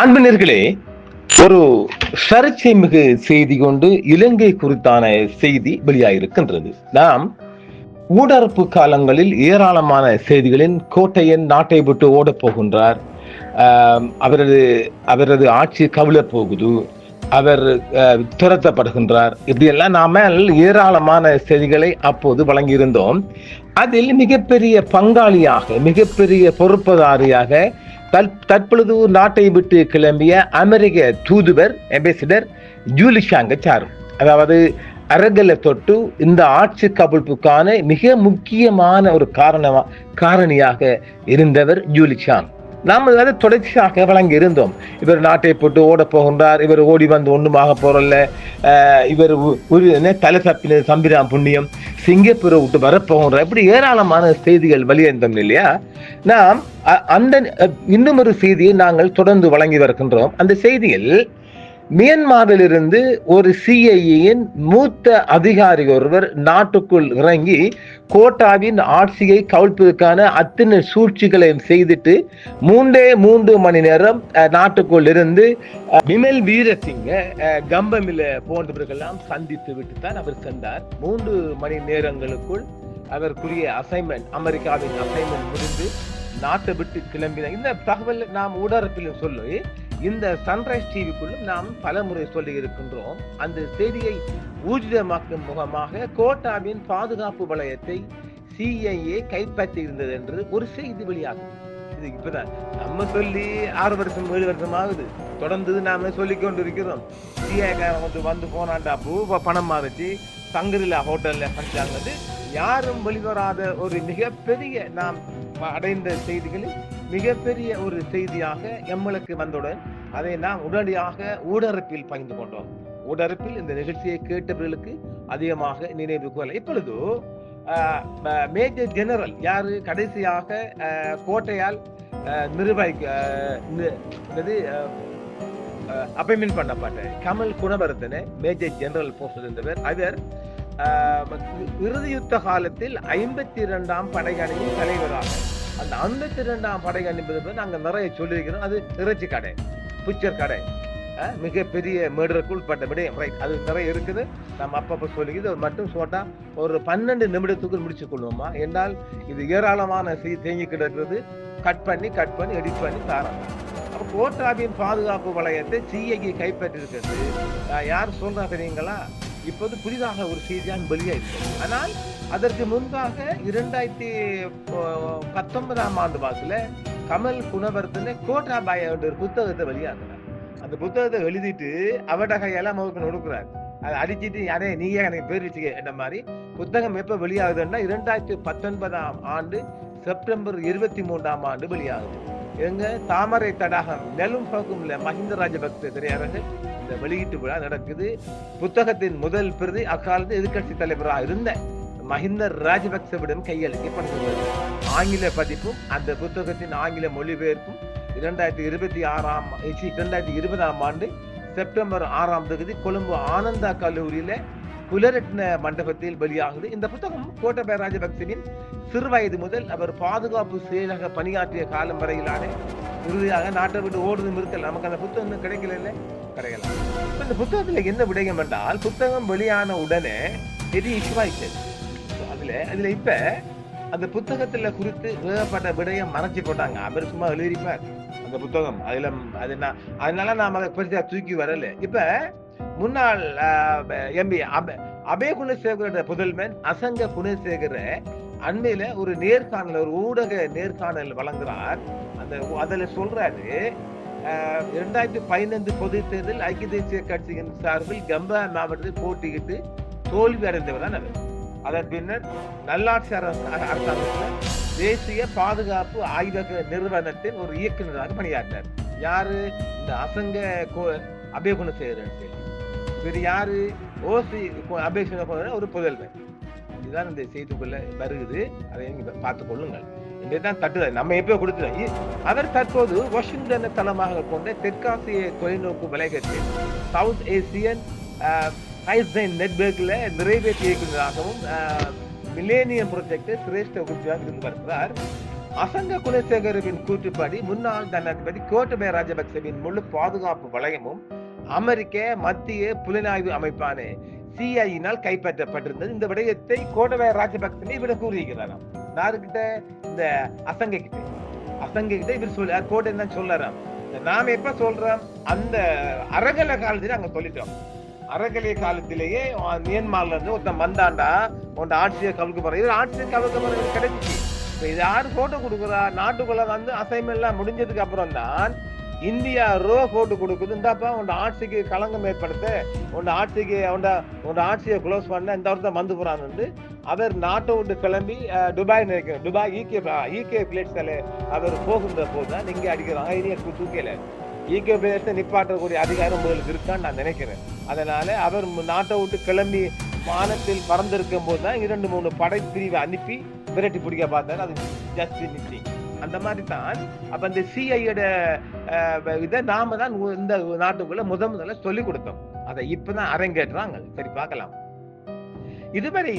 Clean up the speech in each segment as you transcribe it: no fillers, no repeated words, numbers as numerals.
அன்பினர்களே, ஒரு சர்ச்சை மிகு செய்தி கொண்டு இலங்கை குறித்தான செய்தி வெளியாயிருக்கின்றது. நாம் ஊடறுப்பு காலங்களில் ஏராளமான செய்திகளின் கோட்டையன் நாட்டை விட்டு ஓடப் போகின்றார், அவரது அவரது ஆட்சி கவிழப் போகுது, அவர் துரத்தப்படுகின்றார், இப்படியெல்லாம் நாம ஏராளமான செய்திகளை அப்போது வழங்கியிருந்தோம். அதில் மிகப்பெரிய பங்காளியாக, மிகப்பெரிய பொறுப்புதாரியாக தற்பொழுது நாட்டை விட்டு கிளம்பிய அமெரிக்க தூதுவர் அம்பாசிடர் ஜூலி ஷாங்கச்சார், அதாவது அரகலை தொட்டு இந்த ஆட்சி கவிழ்ப்புக்கான மிக முக்கியமான ஒரு காரணியாக இருந்தவர் ஜூலி ஷாங். நாம் அதை தொடர்ச்சியாக வழங்கி இருந்தோம். இவர் நாட்டை போட்டு ஓட போகின்றார், இவர் ஓடி வந்து ஒன்றுமாக போறல்ல, இவர் ஒரு தலை தப்பின சம்பிராம் புண்ணியம், சிங்கப்பூரை விட்டு வரப்போகின்றார், இப்படி ஏராளமான செய்திகள் வெளியேந்தோம் இல்லையா. நாம் அந்த இன்னும் ஒரு செய்தியை நாங்கள் தொடர்ந்து வழங்கி வருகின்றோம். அந்த செய்தியில் மியான்மரிலிருந்து ஒரு சிஐஏயின் மூத்த அதிகாரி ஒருவர் நாட்டுக்குள் இறங்கி கோட்டாவின் ஆட்சியை கவிழ்ப்பதற்கான அத்தனை சூழ்ச்சிகளையும் செய்துட்டு 3 மணி நேரம் நாட்டுக்குள் இருந்து விமல் வீரசிங்க கம்பமில போன்றவர்களெல்லாம் சந்தித்து விட்டு தான் அவர் சென்றார். 3 மணி நேரங்களுக்குள் அவருக்குரிய அசைன்மெண்ட், அமெரிக்காவின் அசைன்மெண்ட் முடிந்து நாட்டை விட்டு கிளம்பினார். இந்த தகவல் நாம் ஊடகத்திலும் சொல்லி இந்த சன்ரைஸ் டிவிக்குள்ளும் நாம் பல முறை சொல்லி இருக்கின்றோம். அந்த செய்தியை ஊர்ஜிதமாக்கும் முகமாக கோட்டாவின் பாதுகாப்பு வளையத்தை சிஐஏ கைப்பற்றி இருந்தது என்று ஒரு செய்தி வெளியாகும். இது இப்பதான் நம்ம சொல்லி 6 வருஷம் 7 வருஷம் ஆகுது, தொடர்ந்து நாம சொல்லிக் கொண்டிருக்கிறோம். சிஐஏ வந்து போனாண்டா பணம் மாறிச்சு, சங்கரிலா ஹோட்டல்ல படிச்சாங்க. யாரும் வெளிவராத ஒரு மிகப்பெரிய நாம் அடைந்த செய்திகளில் மிகப்பெரிய ஒரு செய்தியாக எம்மளுக்கு வந்தவுடன் அதை நாம் உடனடியாக ஊடகத்தில் பகிர்ந்து கொண்டோம். ஊடகத்தில் இந்த நிகழ்ச்சியை கேட்டவர்களுக்கு அதிகமாக நினைவு கொள்ள. இப்பொழுது மேஜர் ஜெனரல் யாரு கடைசியாக கோட்டையால் அப்பாயின்மெண்ட் பண்ணப்பட்ட Kamal Gunawardena major general post இருந்தவர். அவர் இறுதி யுத்த காலத்தில் 52ஆம் படையணியின் தலைவராக, அந்த 52ஆம் படையணி நாங்க நிறைய சொல்லியிருக்கிறோம். அது இறைச்சி கடை, புச்சர் கடை, மிகப்பெரிய மேடருக்கு உட்பட்ட விடயம், ரைட், அது நிறைய இருக்குது. நம்ம அப்பப்போ சொல்லிக்கிறது மட்டும் சொன்னா ஒரு 12 நிமிடத்துக்குள் முடிச்சு கொள்வோமா என்றால் இது ஏராளமான தேங்கி கிடக்கிறது. கட் பண்ணி எடிட் பண்ணி தாராங்க. அப்ப கோட்டாவின் பாதுகாப்பு வளையத்தை சிஐஏ கைப்பற்றிருக்கிறது. யார் சொல்றா தெரியுங்களா? இப்போது புதிதாக ஒரு செய்தியான் வெளியாயிருக்கு. ஆனால் அதற்கு முன்பாக 2019ஆம் ஆண்டு வாக்குல கமல் குணவர்தன கோட்டாபாய ஒரு புத்தகத்தை வெளியாக்குறார். அந்த புத்தகத்தை எழுதிட்டு அவட கையெல்லாம் மவுக்கு கொடுக்குறாரு. அதை அடிச்சுட்டு யாரே நீங்க எனக்கு பேர் வச்சுக்க என்ற மாதிரி. புத்தகம் எப்ப வெளியாகுதுன்னா 2019ஆம் ஆண்டு செப்டம்பர் 23ஆம் ஆண்டு வெளியாகுது. எங்க தாமரை தடாகம் நெலும் போக்கும்ல மஹிந்த ராஜபக்ச திரையரங்கில் இந்த வெளியீட்டு விழா நடக்குது. புத்தகத்தின் முதல் பிரதி அக்காலத்து எதிர்கட்சி தலைவராக இருந்த மஹிந்த ராஜபக்சவிடம் கையளிக்கப்பட்டுள்ளது. ஆங்கில பதிப்பும் அந்த புத்தகத்தின் ஆங்கில மொழிபெயர்ப்பும் 2020ஆம் ஆண்டு செப்டம்பர் 6ஆம் தேதி கொழும்பு ஆனந்தா கல்லூரியில புலரட்ன மண்டபத்தில் வெளியாகுது. இந்த புத்தகம் கோட்டாபய ராஜபக்சவின் சிறுவயது முதல் அவர் பாதுகாப்பு செயலக பணியாற்றிய காலம் வரையிலான இறுதியாக நாட்டை விட்டு ஓடுதும் இருக்கல. நமக்கு அந்த புத்தகம் கிடைக்கல, கிடைக்கலாம். இந்த புத்தகத்துல என்ன விடயம் என்றால், புத்தகம் வெளியான உடனே பெரிய இஷ்யூவாயிட்டது. அதுல இப்ப அந்த புத்தகத்துல குறித்து ஏகப்பட்ட விடயம் மறைச்சு போட்டாங்க. அவர் சும்மா எழுதிப்பார் அந்த புத்தகம், அதனால நாம அதை பெருசா தூக்கி வரல. இப்ப முன்னாள் எம்பி அபே குணசேகர புதல்வன் அசங்க குணசேகர அண்மையில ஒரு நேர்காணல், ஒரு ஊடக நேர்காணல் வழங்குறார். அதுல சொல்றாரு, 2015 பொது தேர்தல் ஐக்கிய தேசிய கட்சியின் சார்பில் கம்பா மாவட்டத்தில் போட்டியிட்டு தோல்வி அடைந்தவர் தான் அவர். அதன் பின்னர் நல்லாட்சி அரசாங்கத்தில் தேசிய பாதுகாப்பு ஆய்வக நிறுவனத்தின் ஒரு இயக்குநராக பணியாற்றினார். யாரு? இந்த அசங்க அபே குணசேகரன். இது யாரு? ஓசி அபே குணசேகரன் ஒரு புதல்வன். இதுதான் இந்த செய்திக்குள்ள வருகிறது. அதை நீங்க பார்த்துக் கொள்ளுங்கள். இன்றைதான் தட்டுதல் நம்ம எப்போ கொடுத்துறோம். அவர் தற்போது வாஷிங்டனை தளமாக கொண்ட தெற்காசிய தொலைநோக்கு வலையகத்தில் சவுத் ஏசியன் நெட்வொர்க்ல நிறைவேற்றி இயக்குநராகவும் மில்லேனியம் ப்ராஜெக்ட் சிரேஷ்ட உறுப்பினராக இருந்து வருகிறார். அசங்க குணசேகரவின் கூற்றுப்படி முன்னாள் ஜனாதிபதி கோட்டபய ராஜபக்சவின் முழு பாதுகாப்பு வளையமும் அமெரிக்க மத்திய புலனாய்வு அமைப்பான சிஐயினால் கைப்பற்றப்பட்டிருந்தது. இந்த விடயத்தை கோட்டபய ராஜபக்சவே இவர கூறியிருக்கிறாராம். யாருக்கிட்ட? இந்த அசங்க கிட்ட இவர் சொல்ல கோட்டை தான் சொல்றாராம். நாம எப்ப சொல்றோம்? அந்த அரகல காலத்துல அங்க சொல்லிட்டோம். அரகலை காலத்திலேயே மியான்மர்ல இருந்து ஒருத்தன் வந்தாண்டா உன் ஆட்சியை கவிழ்க்க போற, இது ஆட்சியை கவிழ்க்க போற கிடைச்சிச்சு. இது யாரு போட்டோ கொடுக்குறா? நாட்டுக்குள்ள வந்து அசைன்மெண்ட் எல்லாம் முடிஞ்சதுக்கு அப்புறம் தான் இந்தியா போட்டு கொடுக்குது. இந்தாப்பா உன் ஆட்சிக்கு களங்கம் ஏற்படுத்த, உன் ஆட்சியை க்ளோஸ் பண்ண இந்த ஒருத்தன் வந்து போறான்னு அவர் நாட்டை விட்டு கிளம்பி துபாய் நினைக்கிறேன், துபாய் ஈகே பிளேட்ஸ்ல அவர் போகின்ற போதுதான் இங்க அடிக்கிறாங்க. இனி தூக்கல ஈகே பிளேட்ஸை நிப்பாட்டக்கூடிய அதிகாரம் உங்களுக்கு இருக்கான்னு நான் நினைக்கிறேன். அதனால அவர் நாட்டை விட்டு கிளம்பி வானத்தில் பறந்திருக்கும் போதுதான் 2-3 படைப்பிரிவை அனுப்பி விரட்டி பிடிக்க பார்த்தாரு. அது ஜஸ்ட் மிஸ்ஸிங். அந்த மாதிரி தான் அப்ப இந்த சிஐயோட இதை நாம தான் இந்த நாட்டுக்குள்ள முதல்ல சொல்லி கொடுத்தோம். அதை இப்பதான் அரங்கேற்றாங்க. சரி, பார்க்கலாம். இதுவரை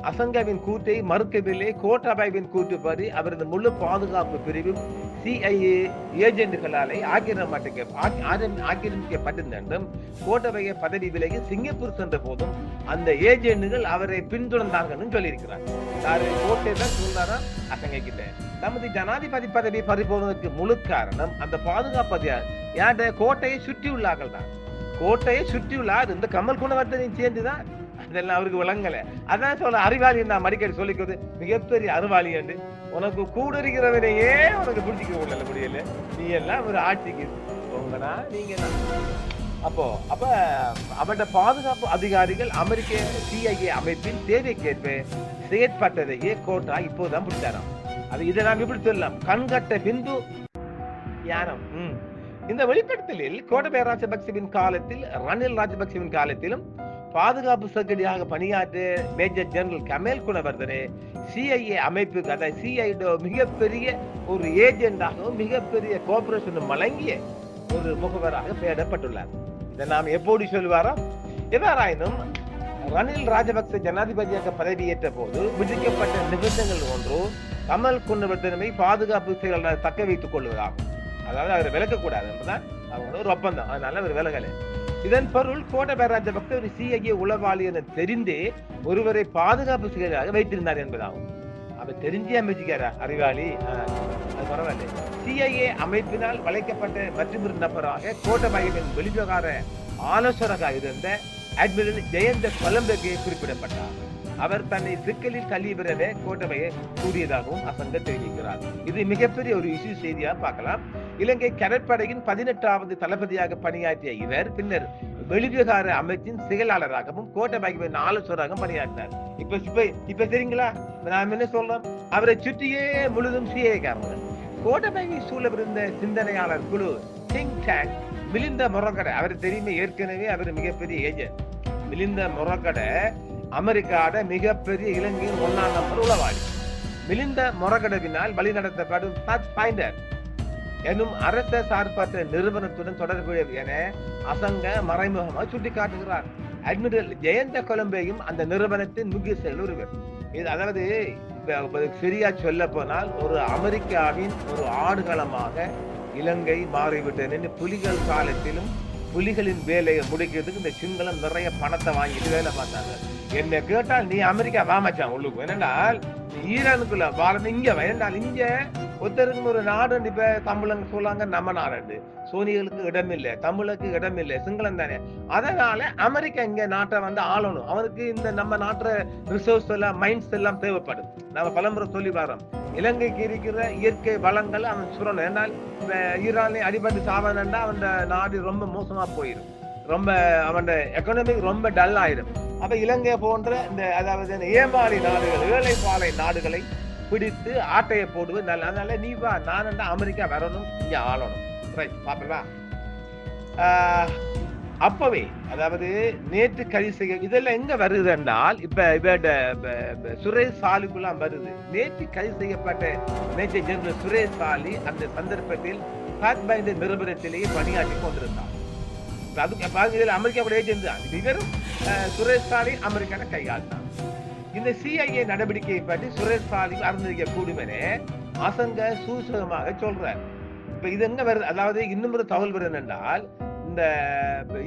அசங்கவின் கூட்டை மறுக்கவில்லை. கோட்டாபாயவின் கூற்றுப்படி அவரது முழு பாதுகாப்பு பிரிவும் சிஐஏ ஏஜென்ட்களாலே ஆக்கிரமிக்கப்பட்டிருந்தும் கோட்டாபாய பதவி விலகி சிங்கப்பூர் சென்ற போதும் அந்த ஏஜென்ட்கள் அவரை பின்தொடர்ந்தாங்கன்னு சொல்லியிருக்கிறார். கோட்டை தான் சொல்றாரா அசங்க கிட்ட. நமது ஜனாதிபதி பதவி பறிபோனதற்கு முழு காரணம் அந்த பாதுகாப்பு யார்ட கோட்டையை சுற்றியுள்ளார்கள் தான். கோட்டையை சுற்றியுள்ளார் இந்த கமல் குணவர்த்தனையும் சேர்ந்துதான் இதெல்லாம் அவருக்கு விளங்கல. அதான் சொல்ல அறிவாளி நான் அடிக்கடி சொல்லிக்கிறது, மிகப்பெரிய அறிவாளி என்று. உனக்கு கூட இருக்கிறவனையே உனக்கு பிடிச்சிக்க முடியல, நீ எல்லாம் ஒரு ஆட்சிக்கு போங்கனா நீங்க. அப்ப அவருடைய பாதுகாப்பு அதிகாரிகள் அமெரிக்க சிஐஏ அமைப்பின் தேவைக்கேற்ப செயற்பட்டதையே கோட்டா இப்போதான் பிடிச்சாராம். அது இதை நாம் எப்படி சொல்லலாம்? கண்கட்ட பிந்து யானம். இந்த வெளிப்படுத்தலில் கோட்டபய ராஜபக்சவின் காலத்தில், ரணில் ராஜபக்சவின் காலத்திலும் பாதுகாப்பு செக்ரட்டரியாக பணியாற்றிய மேஜர் ஜெனரல் கமல் குணவர்தனே சிஐஏ அமைப்புக்கு, அதாவது சிஐஏ மிகப்பெரிய ஒரு ஏஜென்டாகவும் மிகப்பெரிய கோஆபரேஷன் வழங்கிய ஒரு முகவராக பெயரிடப்பட்டுள்ளார். இதை நாம் எப்படி சொல்லுவாரோ? எவ்வாறாயினும் ரணில் ராஜபக்ச ஜனாதிபதியாக பதவியேற்ற போது விதிக்கப்பட்ட நிபந்தனைகள் ஒன்று கமல் குணவர்தனை பாதுகாப்பு செயலாளர் தக்க வைத்துக் கொள்வதாகும். அதாவது அவர் விலகக்கூடாது என்பதுதான் அவங்களோட ஒரு ஒப்பந்தம். அதனால அவர் விலகலை. இதன் பொருள் கோட்டபய ராஜபக்ச ஒரு சிஐஏ உளவாளி என தெரிந்தே ஒருவரை பாதுகாப்பு செயலாளராக வைத்திருந்தார் என்பதாகும். அவர் தெரிஞ்சே அமைச்சிக்காரா அறிவாளி? அது பரவாயில்லை. சிஐஏ அமைப்பினால் வளைக்கப்பட்ட மற்றொரு நபராக கோட்டபாயவின் வெளிவிவகார ஆலோசகராக இருந்த அட்மிரல் ஜெயந்த கொலம்பகே குறிப்பிடப்பட்டார். அவர் தன்னை சிக்கலில் தள்ளிவிடவே கோட்டபய கூறியதாகவும் அசங்க தெரிவிக்கிறார். இது மிகப்பெரிய ஒரு இஷ்யூ செய்தியா பார்க்கலாம். இலங்கை கடற்படையின் 18வது தளபதியாக பணியாற்றிய இவர் பின்னர் வெளிவிவகார அமைச்சின் செயலாளராகவும் கோட்டபாயவின் ஆலோசகராகவும் பணியாற்றினார். இப்ப தெரியுங்களா நாம் என்ன சொல்றோம்? அவரை சுற்றியே முழுதும் சிஐஏக்காரர்கள். கோட்டபாயை சூழவிருந்த சிந்தனையாளர் குழு திங்க் டேங்க் மிலிந்த மொரகட, அவர் தெரியுமே, ஏற்கனவே அவர் மிகப்பெரிய ஏஜென்ட். மிலிந்த மொரகட அமெரிக்காட மிகப்பெரிய இலங்கையின் 1ஆம் நம்பர் உளவாளி. மிலிந்த மொரகடவினால் வழிநடத்தப்படும் பாத்ஃபைண்டர் எனும் அரச சார்பற்ற நிறுவனத்துடன் தொடர்புடைய என அசங்க மறைமுகமாக சுட்டிக்காட்டுகிறார். அட்மிரல் ஜெயந்த கொலம்பேயும் அந்த நிறுவனத்தின் முக்கிய ஒருவர். அதாவது சரியா சொல்ல போனால் ஒரு அமெரிக்காவின் ஒரு ஆடுகளமாக இலங்கை மாறிவிட்டது. புலிகள் காலத்திலும் புலிகளின் வேலையை முடிக்கிறதுக்கு இந்த சிங்களம் நிறைய பணத்தை வாங்கிட்டு வேலை பார்த்தாங்க. என்ன கேட்டால் நீ அமெரிக்கா வாமச்சான் உள்ளுக்கு, என்னென்றால் ஈரானுக்குள்ள வாழணும் இங்க வேண்டால் இங்க ஒருத்தருக்கு ஒரு நாடு. இப்ப தமிழங்க சொல்லாங்க நம்ம நாடு, சோனிகளுக்கு இடம் இல்லை, தமிழுக்கு இடம் இல்லை, சிங்களம் தானே. அதனால அமெரிக்கா இங்க நாட்டை வந்து ஆளணும். அவனுக்கு இந்த நம்ம நாட்டு ரிசோர்ஸ் எல்லாம் மைண்ட்ஸ் எல்லாம் தேவைப்படும். நம்ம பலமுறை சொல்லி வரோம், இலங்கைக்கு இருக்கிற இயற்கை வளங்கள் அவன் சுரணும். ஏன்னால் ஈரானை அடிபட்டு சாவனண்டா அவன் நாடு ரொம்ப மோசமா போயிடும், ரொம்ப அவன் எக்கனாமிக் ரொம்ப டல் ஆயிடும். அப்ப இலங்கை போன்ற இந்த அதாவது ஏமாளி நாடுகள், ஏழை பாலை நாடுகளை பிடித்து ஆட்டையை போடுவது நல்ல. அதனால நீ வா, நான் அமெரிக்கா வரணும், இங்க ஆளணும். பாப்பா அப்பவே அதாவது நேற்று கைது செய்ய இதெல்லாம் எங்க வருது என்றால் இப்ப சுரேஷ் சாலிக்குலாம் வருது. நேற்று கைது செய்யப்பட்ட மேஜர் ஜெனரல் சுரேஷ் சாலி அந்த சந்தர்ப்பத்தில் பாத்ஃபைண்டர் நிறுவனத்திலேயே பணியாற்றி கொண்டிருந்தார். அமெரிக்காவுடைய ஏஜென்ட் தான் இவரும். சுரேஷ் சாலி அமெரிக்கான கையாள்தான். இந்த சிஐஏ நடவடிக்கையை பற்றி சுரேஷ் சாலி அறிந்திருக்க கூடும் என அசங்க சூசகமாக சொல்றார். இப்ப இது என்ன வருது, அதாவது இன்னும் ஒரு தகவல் வருது என்றால், இந்த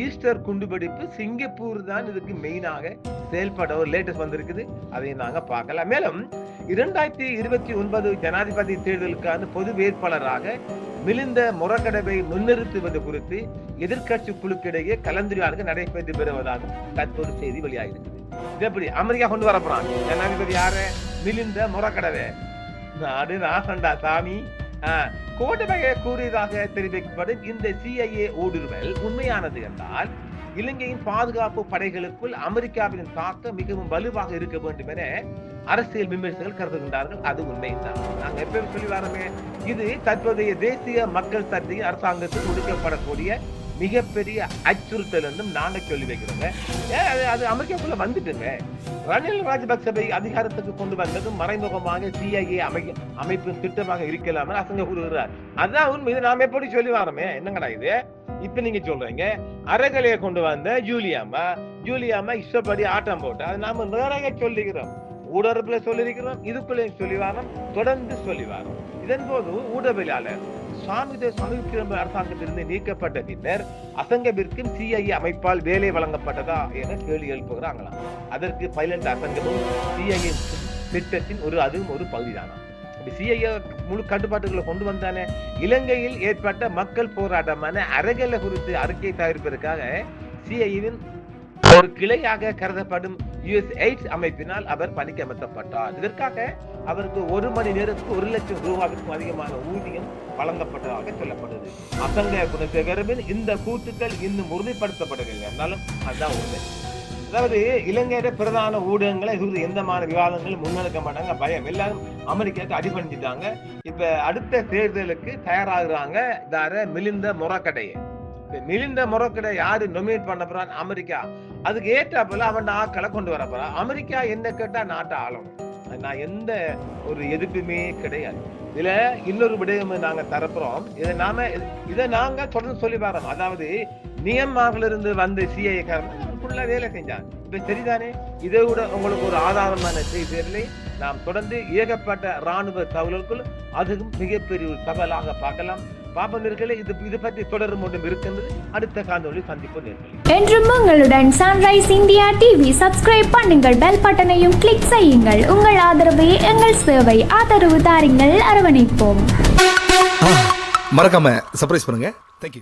ஈஸ்டர் குண்டுவெடிப்பு சிங்கப்பூர் தான் இதுக்கு மெயினாக செயல்பட ஒரு லேட்டஸ்ட் வந்திருக்குது. அதை நாங்க பார்க்கலாம். மேலும் 2029 ஜனாதிபதி தேர்தலுக்கான பொது வேட்பாளராக மிலிந்த மொரகடவை முன்னிறுத்துவது குறித்து எதிர்கட்சி குழுக்கிடையே கலந்துரையாடல் நடைபெற்று வருவதாக தற்போது செய்தி வெளியாகிருக்குது. இது எப்படி அமெரிக்கா கொண்டு வரப்போறான் ஜனாதிபதி யாரு? மிலிந்த மொரகடவை. நாடு நாசண்டா சாமி. கோட்டபய கூறியதாக தெரிவிக்கப்படும் இந்த CIA ஊடுருவல் உண்மையானது என்றால் இலங்கையின் பாதுகாப்பு படைகளுக்குள் அமெரிக்காவின் தாக்கம் மிகவும் வலுவாக இருக்க வேண்டும் என அரசியல் விமர்சகர்கள் கருதுகின்றார்கள். அது உண்மைதான். நாங்க எப்பவும் சொல்லி வரோமே, இது தற்போதைய தேசிய மக்கள் சக்தியின் அரசாங்கத்தில் ஒடுக்கப்படக்கூடிய மிகப்பெரிய அச்சுறுத்தல் என்றும் நாங்க சொல்லி வைக்கிறோங்க. அது அமெரிக்காக்குள்ள வந்துட்டுங்க. ரணில் ராஜபக்சவை அதிகாரத்துக்கு கொண்டு வந்ததும் மறைமுகமாக CIA அமைப்பின் திட்டமாக இருக்கலாம் அசங்க கூறுகிறார். அதான் உண்மை. இது நாம எப்படி சொல்லி வரோமே, என்னங்கடா இது? இப்ப நீங்க சொல்றீங்க அறகலையை கொண்டு வந்த ஜூலியாமா இஷ்டப்படி ஆட்டம் போட்டு, அது நாம நிறைய சொல்லிக்கிறோம். ஊடகத்துல சொல்லியிருக்கிறோம், இதுக்குள்ளே சொல்லி வரோம், தொடர்ந்து சொல்லி வரோம். இதன் போது ஊடகவியலாளர் சமீப அரசாங்கத்திலிருந்து நீக்கப்பட்ட பின்னர் அசங்கவிற்கும் CIA அமைப்பால் வேலை வழங்கப்பட்டதா என கேள்வி எழுப்புகிறாங்களாம். அதற்கு பைலண்ட் அசங்கமும் CIA திட்டத்தின் அதுவும் ஒரு பகுதிதானா? CIA முழு கட்டுப்பாட்டுகளை கொண்டு வந்தானே. இலங்கையில் ஏற்பட்ட மக்கள் போராட்டமான அறகலை குறித்து அறிக்கை தயாரிப்பதற்காக CIAவின் ஒரு கிளையாக கருதப்படும் USAID அமைப்பினால் அவர் பணிக்கமர்த்தப்பட்டார். இதற்காக அவருக்கு 1 மணி நேரத்துக்கு 1 லட்சம் ரூபாய்க்கும் அதிகமான ஊதியம் வழங்கப்பட்டதாக சொல்லப்படுது. அசங்க குணசேகரவின் இந்த கூற்றுக்கள் இன்னும் உறுதிப்படுத்தப்படவில்லை என்றாலும் அதுதான் உண்மை. அதாவது இலங்கையோட பிரதான ஊடகங்களை எந்தமான விவாதங்களும் முன்னெடுக்க மாட்டாங்க. பயம். எல்லாரும் அமெரிக்காவுக்கு அடிபணிஞ்சிட்டாங்க. இப்ப அடுத்த தேர்தலுக்கு தயாராகிறாங்க. மிலிந்த மொரகடையை. மிலிந்த மொரகடை யாரு நொமினேட் பண்ண போறான்? அமெரிக்கா. அதுக்கு ஏற்றாப்புல அவன் ஆக்களை கொண்டு வர போறான். அமெரிக்கா என்ன கேட்டா நாட்டை ஆளணும். நான் எந்த ஒரு எதிர்ப்புமே கிடையாது. இதுல இன்னொரு விடயம் நாங்க தரப்புறோம். இதை நாங்க தொடர்ந்து சொல்லி வரோம். அதாவது நியமாவில இருந்து வந்து CIA வேலை செஞ்சாங்க. இப்ப சரிதானே? இதை விட உங்களுக்கு ஒரு ஆதாரமான செய்திகளை நாம் தொடர்ந்து ஏகப்பட்ட ராணுவ தகவல்கள் அதுவும் மிகப்பெரிய ஒரு தகவலாக பார்க்கலாம். பாப்பனர்களே, இது பற்றி தொடரும் ஒன்றும் இருக்கின்றது. அடுத்த காணொளி சந்திப்போம் நேயர்களே. என்றும் உங்களுடன் சன்ரைஸ் இந்தியா டிவி சப்ஸ்கிரைப் பண்ணுங்கள், பெல் பட்டனையும் கிளிக் செய்யுங்கள். உங்கள் ஆதரவே எங்கள் சேவை. ஆதரவு தாருங்கள், அரவணைப்போம். மறக்காம சர்ப்ரைஸ் பண்ணுங்க. தேங்க்யூ.